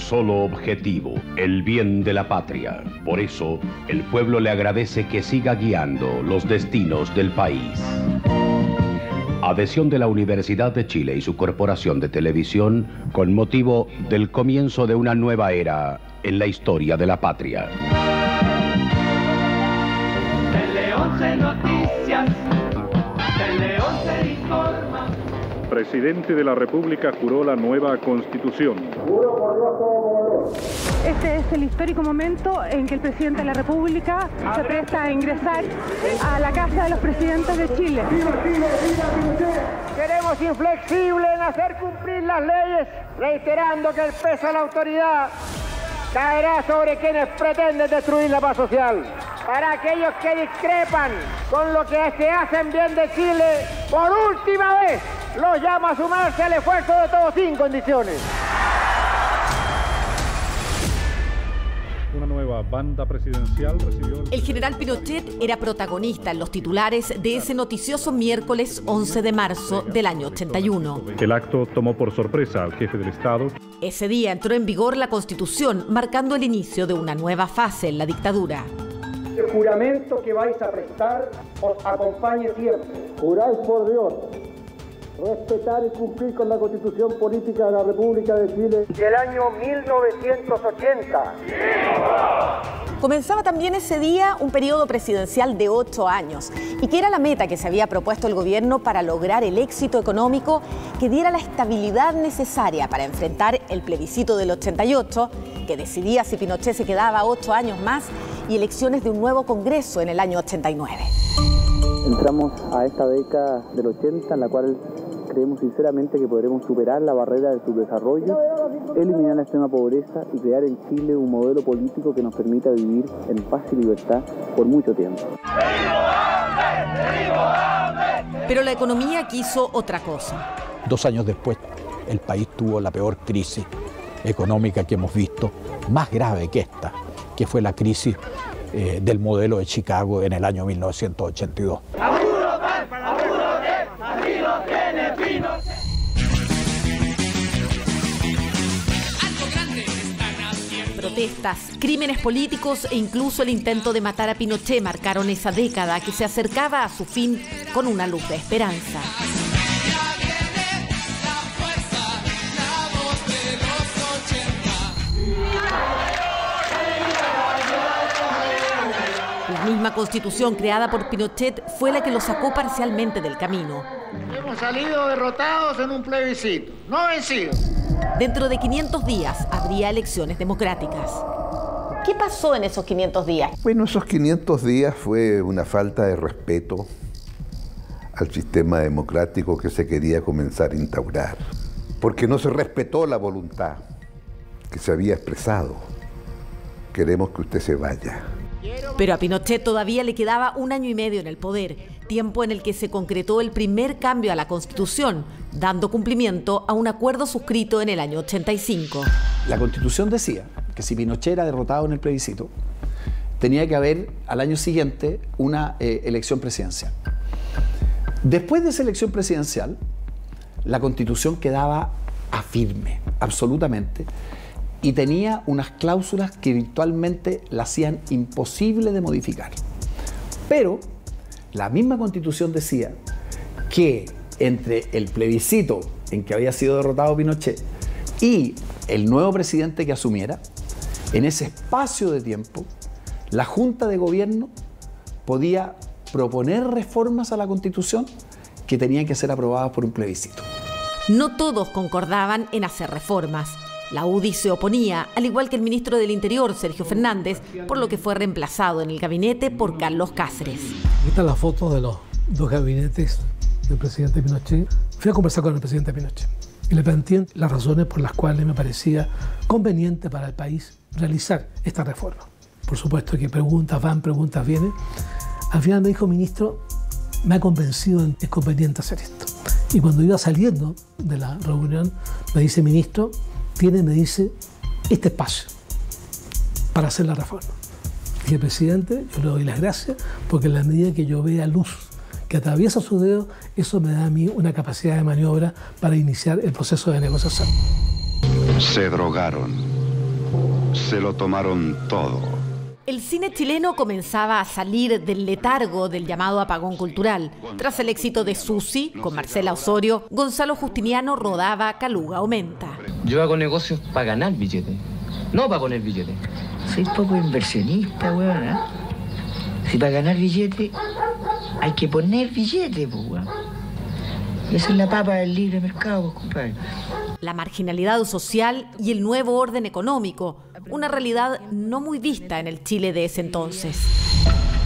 solo objetivo, el bien de la patria. Por eso, el pueblo le agradece que siga guiando los destinos del país. Adhesión de la Universidad de Chile y su corporación de televisión con motivo del comienzo de una nueva era en la historia de la patria. Tele 11 Noticias, Tele 11 Informa. Presidente de la República juró la nueva Constitución. Este es el histórico momento en que el presidente de la República se presta a ingresar a la Casa de los Presidentes de Chile. Seremos inflexibles en hacer cumplir las leyes, reiterando que el peso de la autoridad caerá sobre quienes pretenden destruir la paz social. Para aquellos que discrepan con lo que se hace en bien de Chile, por última vez, los llamo a sumarse al esfuerzo de todos sin condiciones. Una nueva banda presidencial recibió... El general Pinochet era protagonista en los titulares de ese noticioso miércoles 11 de marzo del año 81. El acto tomó por sorpresa al jefe del Estado. Ese día entró en vigor la Constitución, marcando el inicio de una nueva fase en la dictadura. El juramento que vais a prestar os acompañe siempre. Juráis por Dios respetar y cumplir con la Constitución Política de la República de Chile del año 1980. Comenzaba también ese día un periodo presidencial de 8 años y que era la meta que se había propuesto el gobierno para lograr el éxito económico que diera la estabilidad necesaria para enfrentar el plebiscito del 88, que decidía si Pinochet se quedaba 8 años más, y elecciones de un nuevo Congreso en el año 89. Entramos a esta década del 80 en la cual creemos sinceramente que podremos superar la barrera del subdesarrollo, eliminar la extrema pobreza y crear en Chile un modelo político que nos permita vivir en paz y libertad por mucho tiempo. Pero la economía quiso otra cosa. 2 años después, el país tuvo la peor crisis económica que hemos visto, más grave que esta, que fue la crisis del modelo de Chicago en el año 1982. Protestas, crímenes políticos e incluso el intento de matar a Pinochet marcaron esa década que se acercaba a su fin con una luz de esperanza. La misma constitución creada por Pinochet fue la que lo sacó parcialmente del camino. Hemos salido derrotados en un plebiscito, no vencidos. Dentro de 500 días habría elecciones democráticas. ¿Qué pasó en esos 500 días? Bueno, esos 500 días fue una falta de respeto al sistema democrático que se quería comenzar a instaurar, porque no se respetó la voluntad que se había expresado. Queremos que usted se vaya. Pero a Pinochet todavía le quedaba 1 año y medio en el poder, tiempo en el que se concretó el primer cambio a la Constitución, dando cumplimiento a un acuerdo suscrito en el año 85. La Constitución decía que si Pinochet era derrotado en el plebiscito, tenía que haber al año siguiente una elección presidencial. Después de esa elección presidencial, la Constitución quedaba firme, absolutamente, y tenía unas cláusulas que virtualmente la hacían imposible de modificar. Pero la misma Constitución decía que entre el plebiscito en que había sido derrotado Pinochet y el nuevo presidente que asumiera, en ese espacio de tiempo, la Junta de Gobierno podía proponer reformas a la Constitución que tenían que ser aprobadas por un plebiscito. No todos concordaban en hacer reformas. La UDI se oponía, al igual que el ministro del Interior, Sergio Fernández, por lo que fue reemplazado en el gabinete por Carlos Cáceres. Aquí están las fotos de los 2 gabinetes del presidente Pinochet. Fui a conversar con el presidente Pinochet y le planteé las razones por las cuales me parecía conveniente para el país realizar esta reforma. Por supuesto que preguntas van, preguntas vienen. Al final me dijo, ministro, me ha convencido en que es conveniente hacer esto. Y cuando iba saliendo de la reunión, me dice, ministro, me dice, este espacio para hacer la reforma. Dije, presidente, yo le doy las gracias porque en la medida que yo vea luz que atraviesa sus dedos, eso me da a mí una capacidad de maniobra para iniciar el proceso de negociación. Se drogaron. se lo tomaron todo. El cine chileno comenzaba a salir del letargo del llamado apagón cultural. Tras el éxito de Susi, con Marcela Osorio, Gonzalo Justiniano rodaba Caluga Aumenta. Yo hago negocios para ganar billetes, no para poner billetes. Soy poco inversionista, weón, ¿eh? Si para ganar billetes hay que poner billetes, pues, weón. Y esa es la papa del libre mercado, compadre. La marginalidad social y el nuevo orden económico, una realidad no muy vista en el Chile de ese entonces.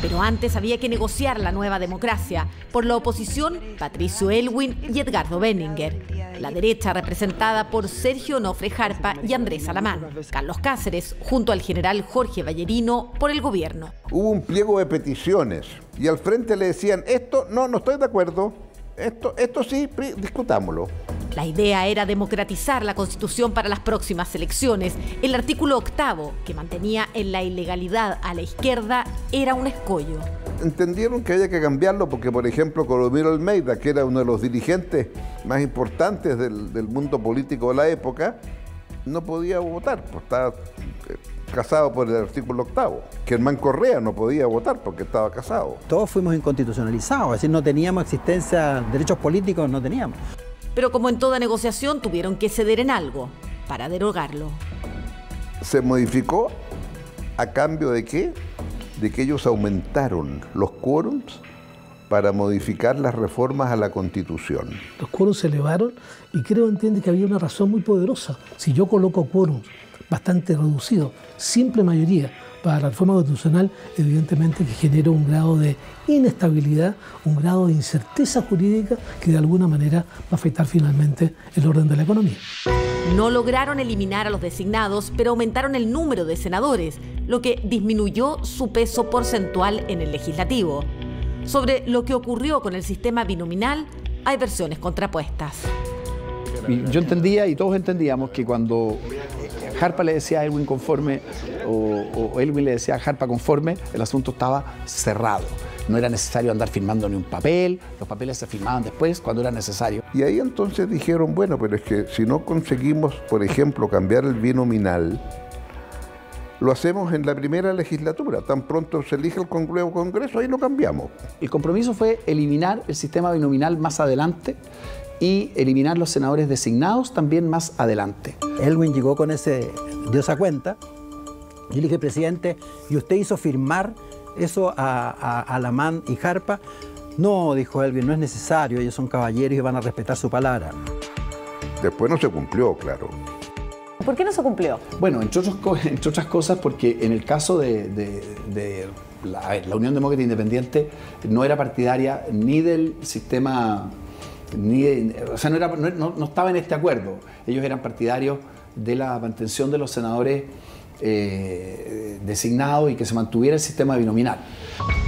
Pero antes había que negociar la nueva democracia. Por la oposición, Patricio Aylwin y Edgardo Benninger. La derecha representada por Sergio Onofre Jarpa y Andrés Alamán. Carlos Cáceres, junto al general Jorge Ballerino, por el gobierno. Hubo un pliego de peticiones y al frente le decían, esto no estoy de acuerdo, esto sí, discutámoslo. La idea era democratizar la Constitución para las próximas elecciones. El artículo 8º, que mantenía en la ilegalidad a la izquierda, era un escollo. Entendieron que había que cambiarlo porque, por ejemplo, Colomiro Almeida, que era uno de los dirigentes más importantes del mundo político de la época, no podía votar, pues estaba casado por el artículo 8º. Germán Correa no podía votar porque estaba casado. Todos fuimos inconstitucionalizados, es decir, no teníamos existencia, derechos políticos no teníamos. Pero como en toda negociación tuvieron que ceder en algo para derogarlo. Se modificó a cambio de ¿qué? De que ellos aumentaron los quórums para modificar las reformas a la Constitución. Los quórums se elevaron y creo entiende que había una razón muy poderosa. Si yo coloco quórums bastante reducidos, simple mayoría, para la reforma constitucional, evidentemente que genera un grado de inestabilidad, un grado de incerteza jurídica que de alguna manera va a afectar finalmente el orden de la economía. No lograron eliminar a los designados, pero aumentaron el número de senadores, lo que disminuyó su peso porcentual en el legislativo. Sobre lo que ocurrió con el sistema binominal, hay versiones contrapuestas. Yo entendía y todos entendíamos que cuando Jarpa le decía a Aylwin conforme o Aylwin le decía a Jarpa conforme, el asunto estaba cerrado. No era necesario andar firmando ni un papel, los papeles se firmaban después cuando era necesario. Y ahí entonces dijeron, bueno, pero es que si no conseguimos, por ejemplo, cambiar el binominal, lo hacemos en la primera legislatura. Tan pronto se elige el nuevo Congreso, ahí lo cambiamos. El compromiso fue eliminar el sistema binominal más adelante y eliminar los senadores designados también más adelante. Aylwin llegó con dio esa cuenta. Yo le dije, presidente, ¿y usted hizo firmar eso a Alamán y Jarpa? No, dijo Aylwin, no es necesario, ellos son caballeros y van a respetar su palabra. Después no se cumplió, claro. ¿Por qué no se cumplió? Bueno, entre otras cosas porque en el caso de la Unión Demócrata Independiente no era partidaria ni del sistema, o sea, no estaba en este acuerdo. Ellos eran partidarios de la mantención de los senadores designados y que se mantuviera el sistema binominal.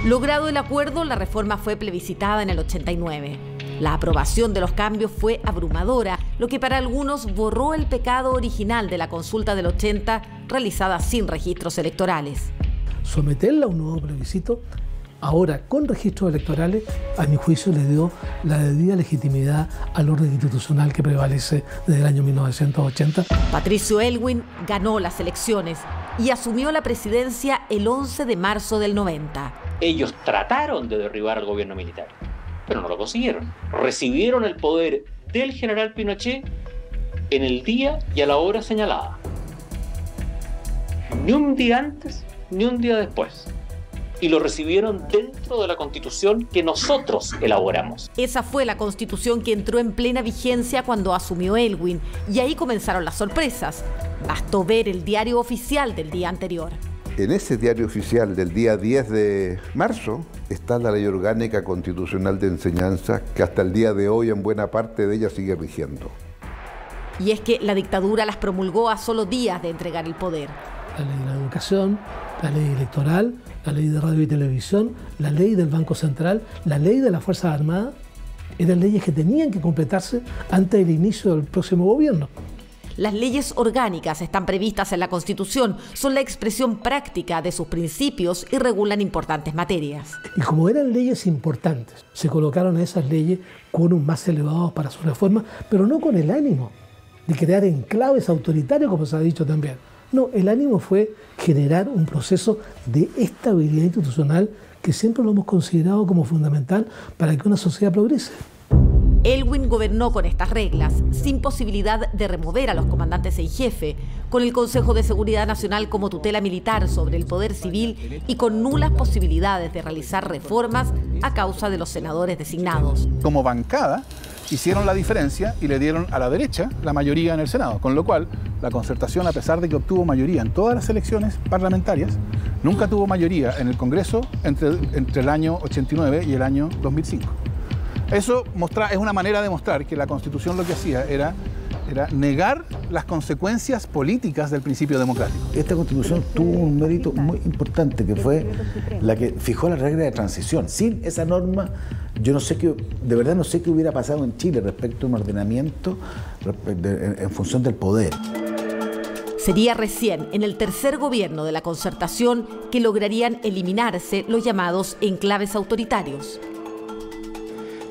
Logrado el acuerdo, la reforma fue plebiscitada en el 89. La aprobación de los cambios fue abrumadora, lo que para algunos borró el pecado original de la consulta del 80 realizada sin registros electorales. Someterla a un nuevo plebiscito, ahora con registros electorales, a mi juicio le dio la debida legitimidad al orden institucional que prevalece desde el año 1980. Patricio Aylwin ganó las elecciones y asumió la presidencia el 11 de marzo del 90. Ellos trataron de derribar al gobierno militar, pero no lo consiguieron. Recibieron el poder del general Pinochet en el día y a la hora señalada. Ni un día antes, ni un día después. Y lo recibieron dentro de la Constitución que nosotros elaboramos. Esa fue la Constitución que entró en plena vigencia cuando asumió Aylwin, y ahí comenzaron las sorpresas. Bastó ver el diario oficial del día anterior. En ese diario oficial del día 10 de marzo está la Ley Orgánica Constitucional de Enseñanza, que hasta el día de hoy en buena parte de ella sigue rigiendo. Y es que la dictadura las promulgó a solo días de entregar el poder. La ley de la educación, la ley electoral, la ley de radio y televisión, la ley del Banco Central, la ley de las Fuerzas Armadas, eran leyes que tenían que completarse antes del inicio del próximo gobierno. Las leyes orgánicas están previstas en la Constitución, son la expresión práctica de sus principios y regulan importantes materias. Y como eran leyes importantes, se colocaron a esas leyes quórums más elevados para su reforma, pero no con el ánimo de crear enclaves autoritarios, como se ha dicho también. No, el ánimo fue generar un proceso de estabilidad institucional que siempre lo hemos considerado como fundamental para que una sociedad progrese. Elwin gobernó con estas reglas, sin posibilidad de remover a los comandantes en jefe, con el Consejo de Seguridad Nacional como tutela militar sobre el poder civil y con nulas posibilidades de realizar reformas a causa de los senadores designados. Como bancada hicieron la diferencia y le dieron a la derecha la mayoría en el Senado, con lo cual la Concertación, a pesar de que obtuvo mayoría en todas las elecciones parlamentarias, nunca tuvo mayoría en el Congreso entre el año 89 y el año 2005. Eso es una manera de mostrar que la Constitución lo que hacía era negar las consecuencias políticas del principio democrático. Esta Constitución tuvo un mérito muy importante, que fue la que fijó la regla de transición. Sin esa norma, yo no sé de verdad no sé qué hubiera pasado en Chile respecto a un ordenamiento en función del poder. Sería recién en el tercer gobierno de la Concertación que lograrían eliminarse los llamados enclaves autoritarios.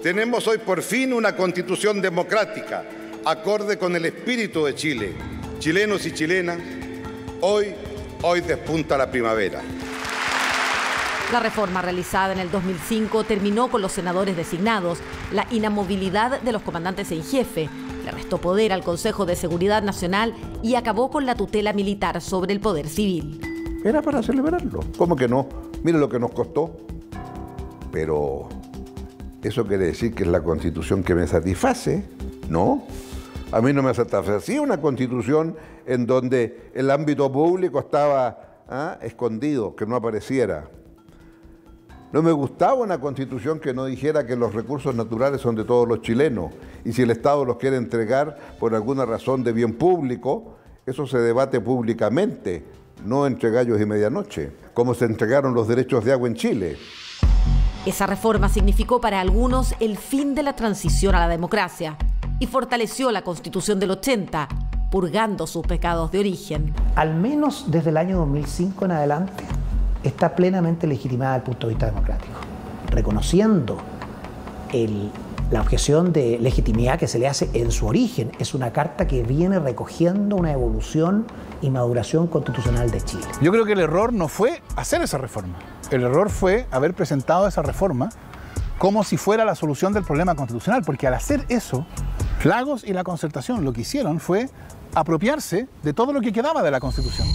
Tenemos hoy por fin una Constitución democrática, acorde con el espíritu de Chile. Chilenos y chilenas, hoy despunta la primavera. La reforma realizada en el 2005 terminó con los senadores designados, la inamovilidad de los comandantes en jefe, le restó poder al Consejo de Seguridad Nacional y acabó con la tutela militar sobre el poder civil. Era para celebrarlo. ¿Cómo que no? Mire lo que nos costó. Pero ¿eso quiere decir que es la Constitución que me satisface? No. A mí no me satisfacía una Constitución en donde el ámbito público estaba escondido, que no apareciera. No me gustaba una Constitución que no dijera que los recursos naturales son de todos los chilenos y si el Estado los quiere entregar por alguna razón de bien público, eso se debate públicamente, no entre gallos y medianoche, como se entregaron los derechos de agua en Chile. Esa reforma significó para algunos el fin de la transición a la democracia y fortaleció la Constitución del 80, purgando sus pecados de origen. Al menos desde el año 2005 en adelante, está plenamente legitimada desde el punto de vista democrático, reconociendo la objeción de legitimidad que se le hace en su origen. Es una carta que viene recogiendo una evolución y maduración constitucional de Chile. Yo creo que el error no fue hacer esa reforma. El error fue haber presentado esa reforma como si fuera la solución del problema constitucional, porque al hacer eso, Lagos y la Concertación lo que hicieron fue apropiarse de todo lo que quedaba de la Constitución.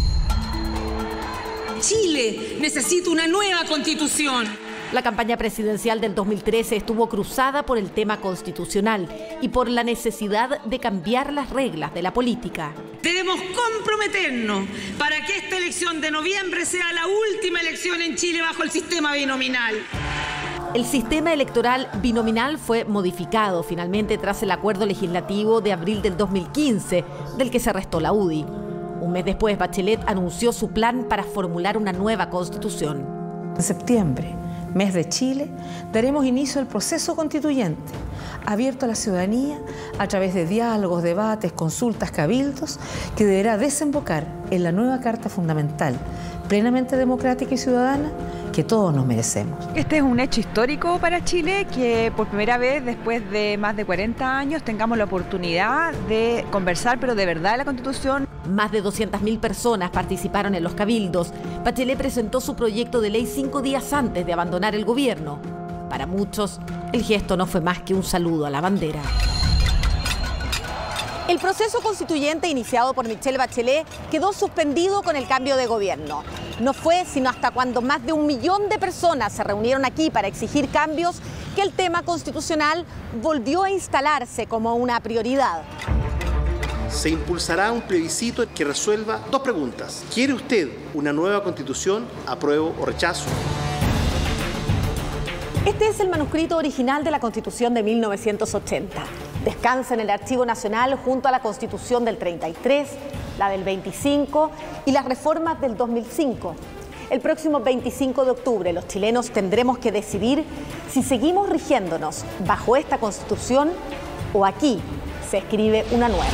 Chile necesita una nueva Constitución. La campaña presidencial del 2013 estuvo cruzada por el tema constitucional y por la necesidad de cambiar las reglas de la política. Debemos comprometernos para que esta elección de noviembre sea la última elección en Chile bajo el sistema binominal. El sistema electoral binominal fue modificado finalmente tras el acuerdo legislativo de abril del 2015, del que se restó la UDI. Un mes después, Bachelet anunció su plan para formular una nueva constitución. En septiembre, mes de Chile, daremos inicio al proceso constituyente, abierto a la ciudadanía a través de diálogos, debates, consultas, cabildos, que deberá desembocar en la nueva Carta Fundamental, plenamente democrática y ciudadana, que todos nos merecemos. Este es un hecho histórico para Chile, que por primera vez después de más de 40 años tengamos la oportunidad de conversar, pero de verdad, la Constitución. Más de 200.000 personas participaron en los cabildos. Bachelet presentó su proyecto de ley 5 días antes de abandonar el gobierno. Para muchos, el gesto no fue más que un saludo a la bandera. El proceso constituyente iniciado por Michelle Bachelet quedó suspendido con el cambio de gobierno. No fue sino hasta cuando más de 1 millón de personas se reunieron aquí para exigir cambios que el tema constitucional volvió a instalarse como una prioridad. Se impulsará un plebiscito que resuelva 2 preguntas. ¿Quiere usted una nueva constitución? ¿Apruebo o rechazo? Este es el manuscrito original de la Constitución de 1980. Descansa en el Archivo Nacional junto a la Constitución del 33, la del 25 y las reformas del 2005. El próximo 25 de octubre los chilenos tendremos que decidir si seguimos rigiéndonos bajo esta Constitución o aquí se escribe una nueva.